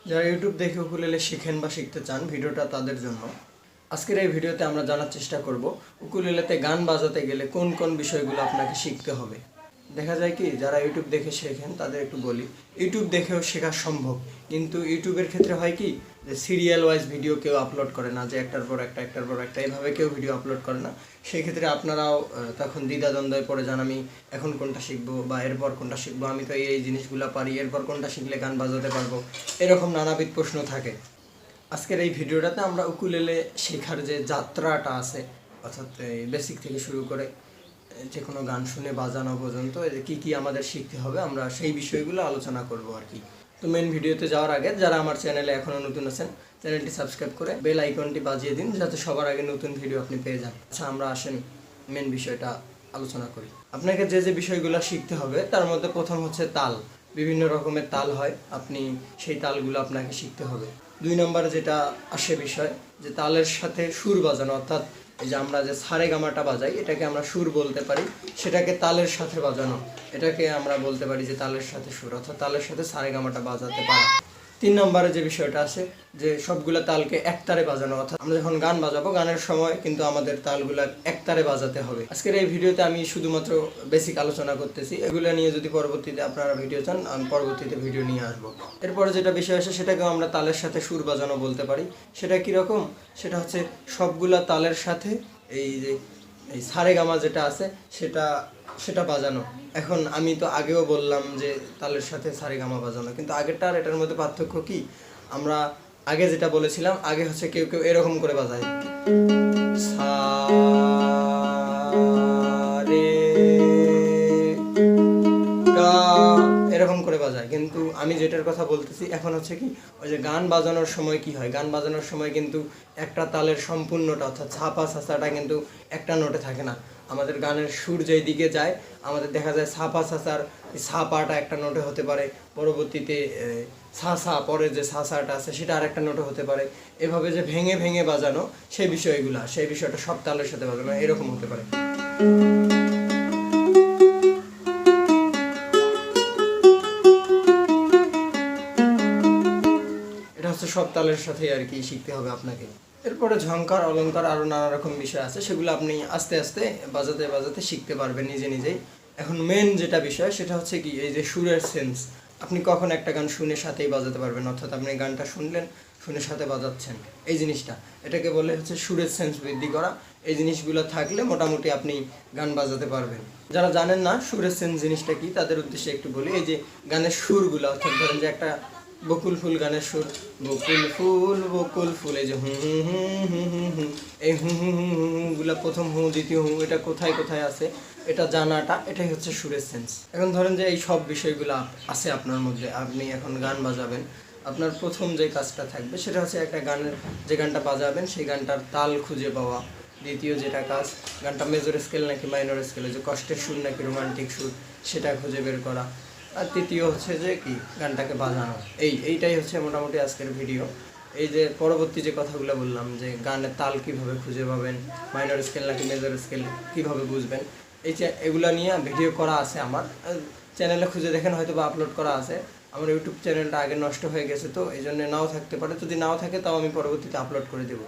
যারা ইউটিউব দেখে উকুলেলে শিখেন বা শিখতে চান, ভিডিওটা তাদের জন্য। আজকের এই ভিডিওতে আমরা জানার চেষ্টা করব উকুলেলেতে গান বাজাতে গেলে কোন কোন বিষয়গুলো আপনাকে শিখতে হবে। দেখা যায় কি, যারা ইউটিউব দেখে শেখেন তাদের একটু বলি, ইউটিউব দেখেও শেখা সম্ভব, কিন্তু ইউটিউবের ক্ষেত্রে হয় কি যে সিরিয়াল ওয়াইজ ভিডিও কেউ আপলোড করে না, যে একটার পর একটা এইভাবে কেউ ভিডিও আপলোড করে না। সেই ক্ষেত্রে আপনারাও তখন দ্বিধাদ্বন্দ্বে পড়ে যান, আমি এখন কোনটা শিখবো বা এরপর কোনটা শিখবো, আমি তো এই জিনিসগুলো পারি, এরপর কোনটা শিখলে গান বাজাতে পারবো, এরকম নানাবিধ প্রশ্ন থাকে। আজকের এই ভিডিওটাতে আমরা উকুলেলে শেখার যে যাত্রাটা আছে, অর্থাৎ এই বেসিক থেকে শুরু করে যে কোনো গান শুনে বাজানো পর্যন্ত কি কি আমাদের শিখতে হবে, আমরা সেই বিষয়গুলো আলোচনা করব আর কি। তো মেন ভিডিওতে যাওয়ার আগে যারা আমার চ্যানেলে এখনও নতুন আছেন, চ্যানেলটি সাবস্ক্রাইব করে বেল আইকনটি বাজিয়ে দিন, যাতে সবার আগে নতুন ভিডিও আপনি পেয়ে যান। আচ্ছা, আমরা আসেন মেন বিষয়টা আলোচনা করি। আপনাকে যে যে বিষয়গুলো শিখতে হবে তার মধ্যে প্রথম হচ্ছে তাল। বিভিন্ন রকমের তাল হয়, আপনি সেই তালগুলো আপনাকে শিখতে হবে। 2 নম্বরে যেটা আসে বিষয়, যে তালের সাথে সুর বাজানো, অর্থাৎ এই যে আমরা যে সারে গামাটা বাজাই, এটাকে আমরা সুর বলতে পারি, সেটাকে তালের সাথে বাজানো, এটাকে আমরা বলতে পারি যে তালের সাথে সুর, অর্থাৎ তালের সাথে সারে গামাটা বাজাতে পারা। 3 নম্বরে যে বিষয়টা আছে, যে সবগুলো তালকে একতারে বাজানো, অর্থাৎ আমরা যখন গান বাজাবো, গানের সময় কিন্তু আমাদের তালগুলা একতারে বাজাতে হবে। আজকের এই ভিডিওতে আমি শুধুমাত্র বেসিক আলোচনা করতেছি, এগুলো নিয়ে যদি পরবর্তীতে আপনারা ভিডিও চান, আমি পরবর্তীতে ভিডিও নিয়ে আসবো। এরপরে যেটা বিষয় আসে, সেটাকেও আমরা তালের সাথে সুর বাজানো বলতে পারি। সেটা কীরকম? সেটা হচ্ছে সবগুলা তালের সাথে এই যে এই সারে গামা যেটা আছে সেটা সেটা বাজানো। এখন আমি তো আগেও বললাম যে তালের সাথে সারে গামা বাজানো, কিন্তু আগেরটা আর এটার মধ্যে পার্থক্য কি? আমরা আগে যেটা বলেছিলাম, আগে হচ্ছে কেউ কেউ এরকম করে বাজায়, সা রে গা, এরকম করে বাজায়। কিন্তু আমি যেটার কথা বলতেছি এখন হচ্ছে কি, ওই যে গান বাজানোর সময় কি হয়, গান বাজানোর সময় কিন্তু একটা তালের সম্পূর্ণটা, অর্থাৎ ছাপা ছাঁচাটা কিন্তু একটা নোটে থাকে না। আমাদের গানের সুর যেই দিকে যায়, আমাদের দেখা যায় ছাপা ছাঁচার ছাপাটা একটা নোটে হতে পারে, পরবর্তীতে ছাঁচা, পরে যে ছাঁচাটা আছে সেটা আরেকটা নোটে হতে পারে। এভাবে যে ভেঙে ভেঙে বাজানো, সেই বিষয়টা সব তালের সাথে বাজানো এরকম হতে পারে। সব তালের সাথে আর কি শিখতে হবে আপনাকে। এরপরে ঝংকার, অলংকার, আরো নানা রকম বিষয় আছে, সেগুলো আপনি আস্তে আস্তে বাজাতে বাজাতে শিখতে পারবেন নিজে নিজেই। এখন মেন যেটা বিষয় সেটা হচ্ছে কি, এই যে সুরের সেন্স, আপনি কখন একটা গান শুনে সাথেই বাজাতে পারবেন, অর্থাৎ আপনি গানটা শুনলেন, শুনে সাথে বাজাচ্ছেন, এই জিনিসটা, এটাকে বলে হচ্ছে সুরের সেন্স বৃদ্ধি করা। এই জিনিসগুলো থাকলে মোটামুটি আপনি গান বাজাতে পারবেন। যারা জানেন না সুরের সেন্স জিনিসটা কি, তাদের উদ্দেশ্যে একটু বলি। এই যে গানের সুরগুলো, অর্থাৎ ধরেন যে একটা বকুল ফুল গানের সুর, বকুল ফুল, এই যে হুম হুম হুম হুম হুম হুম, এই হুম হুম হুম হুম গুলা, প্রথম হুঁ দ্বিতীয় হুঁ, এটা কোথায় কোথায় আছে এটা জানাটা, এটাই হচ্ছে সুরের সেন্স। এখন ধরেন যে এই সব বিষয়গুলো আছে আপনার মধ্যে, আপনি এখন গান বাজাবেন, আপনার প্রথম যে কাজটা থাকবে সেটা হচ্ছে একটা গানের, যে গানটা বাজাবেন সেই গানটার তাল খুঁজে পাওয়া। দ্বিতীয় যেটা কাজ, গানটা মেজর স্কেল নাকি মাইনর স্কেলে, যে কষ্টের সুর নাকি রোমান্টিক সুর, সেটা খুঁজে বের করা। আর তৃতীয় হচ্ছে যে কি, গানটাকে বাজানো। এইটাই হচ্ছে মোটামুটি আজকের ভিডিও। এই যে পরবর্তী যে কথাগুলো বললাম, যে গানের তাল কিভাবে খুঁজে পাবেন, মাইনর স্কেল নাকি মেজর স্কেল কিভাবে বুঝবেন, এগুলা নিয়ে ভিডিও করা আছে আমার চ্যানেলে, খুঁজে দেখেন, হয়তো বা আপলোড করা আছে। আমার ইউটিউব চ্যানেলটা আগে নষ্ট হয়ে গেছে, তো এই জন্য নাও থাকতে পারে, যদি নাও থাকে তাও আমি পরবর্তীতে আপলোড করে দেবো।